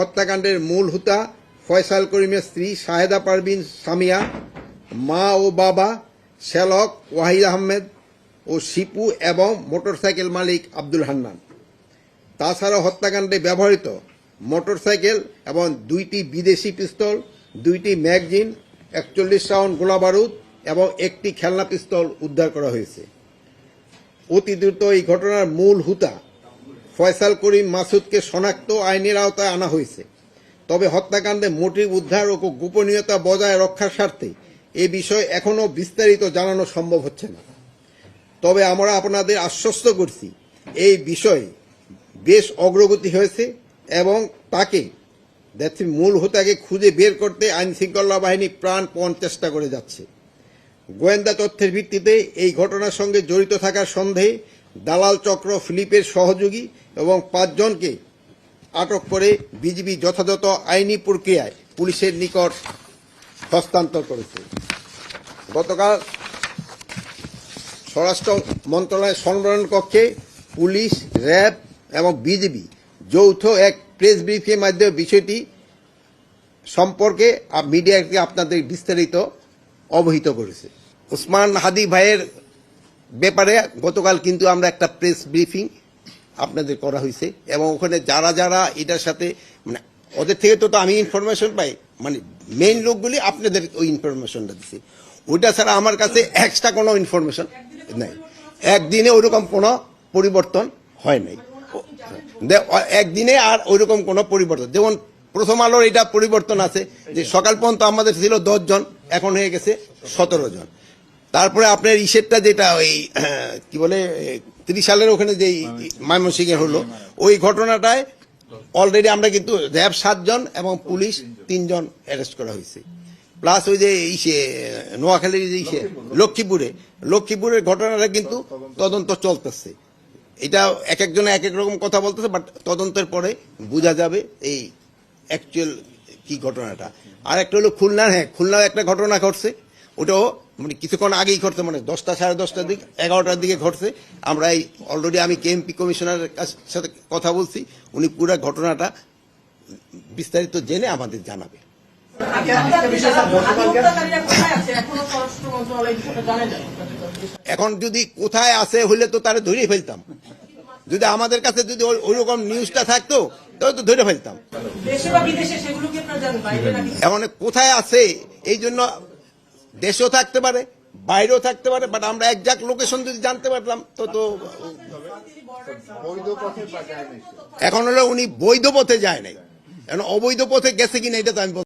হত্যাকাণ্ডের মূল হুতা ফয়সাল করিমের স্ত্রী শাহেদা পারভিন সামিয়া, মা ও বাবা শ্যালক ওয়াহিদ আহমেদ ও শিপু এবং মোটরসাইকেল মালিক আব্দুল হান্নান। তাছাড়া হত্যাকাণ্ডে ব্যবহৃত মোটরসাইকেল এবং 2টি বিদেশি পিস্তল, 2টি ম্যাগজিন, 41 রাউন্ড গোলাবারুদ এবং 1টি খেলনা পিস্তল উদ্ধার করা হয়েছে। অতি দ্রুত এই ঘটনার মূল হুতা ফয়সাল করিম মাসুদকে শনাক্ত আইনের আওতায় আনা হয়েছে। তবে হত্যাকাণ্ডে মোটিভ উদ্ধার ও গোপনীয়তা বজায় রক্ষার স্বার্থে এ বিষয়ে এখনও বিস্তারিত জানানো সম্ভব হচ্ছে না। তবে আমরা আপনাদের আশ্বস্ত করছি এই বিষয়ে বেশ অগ্রগতি হয়েছে এবং তাকে মূল হুতাকে খুঁজে বের করতে আইন শৃঙ্খলা বাহিনী প্রাণপণ চেষ্টা করে যাচ্ছে। গোয়েন্দা তথ্যের ভিত্তিতে এই ঘটনার সঙ্গে জড়িত থাকার সন্দেহে দালাল চক্র ফিলিপের সহযোগী এবং 5 জনকে আটক করে বিজিবি যথাযথ আইনি প্রক্রিয়ায় পুলিশের নিকট হস্তান্তর করেছে। গতকাল স্বরাষ্ট্র মন্ত্রণালয়ের সম্মেলন কক্ষে পুলিশ, র্যাব এবং বিজিবি যৌথ এক প্রেস ব্রিফিংয়ের মাধ্যমে বিষয়টি সম্পর্কে মিডিয়াকে আপনাদের বিস্তারিত অবহিত করেছে। ওসমান হাদি ভাইয়ের ব্যাপারে গতকাল কিন্তু আমরা একটা প্রেস ব্রিফিং আপনাদের করা হয়েছে এবং ওখানে যারা যারা এটার সাথে মানে ওদের থেকে তো আমি ইনফরমেশন পাই, মানে মেইন লোকগুলি আপনাদের ওই ইনফরমেশনটা দিচ্ছে। ওইটা ছাড়া আমার কাছে এক্সট্রা কোনো ইনফরমেশন নাই। একদিনে ওইরকম কোনো পরিবর্তন হয় নাই, একদিনে আর ওইরকম কোনো পরিবর্তন। যেমন প্রথম আলোর এটা পরিবর্তন আছে যে সকাল পর্যন্ত আমাদের ছিল 10 জন, এখন হয়ে গেছে 17 জন। তারপরে আপনার ইসেরটা যেটা ওই কি বলে 30 সালের ওখানে যে ময়মনসিংহে হলো ওই ঘটনাটায় অলরেডি আমরা কিন্তু র্যাব 7 জন এবং পুলিশ 3 জন অ্যারেস্ট করা হয়েছে। প্লাস ওই যে ইসে নোয়াখালীর যে ইসে লক্ষ্মীপুরের ঘটনাটা কিন্তু তদন্ত চলতেছে। এটা এক একজনে এক এক রকম কথা বলতেছে, বাট তদন্তের পরে বোঝা যাবে এই অ্যাকচুয়াল কি ঘটনাটা। আর একটা হলো খুলনা, খুলনায় একটা ঘটনা ঘটছে, ওটাও মানে কিছুক্ষণ আগেই ঘটছে, মানে 10টা সাড়ে 10টার দিকে 11টার দিকে ঘটছে। আমরা এই অলরেডি আমি কেএমপি কমিশনারের সাথে কথা বলছি, উনি পুরো ঘটনাটা বিস্তারিত জেনে আমাদের জানাবে। এখন যদি কোথায় আছে হইলে তো তারা ধরে ফেলতাম, যদি আমাদের কাছে যদি ওইরকম নিউজটা থাকতো তাহলে তো ধরে ফেলতাম। এখন কোথায় আছে এই জন্য দেশেও থাকতে পারে বাইরেও থাকতে পারে, বাট আমরা একজাক্ট লোকেশন যদি জানতে পারতাম তো এখন হলো উনি বৈধ পথে যায় নাই, এখন অবৈধ পথে গেছে কিনা এটা তো আমি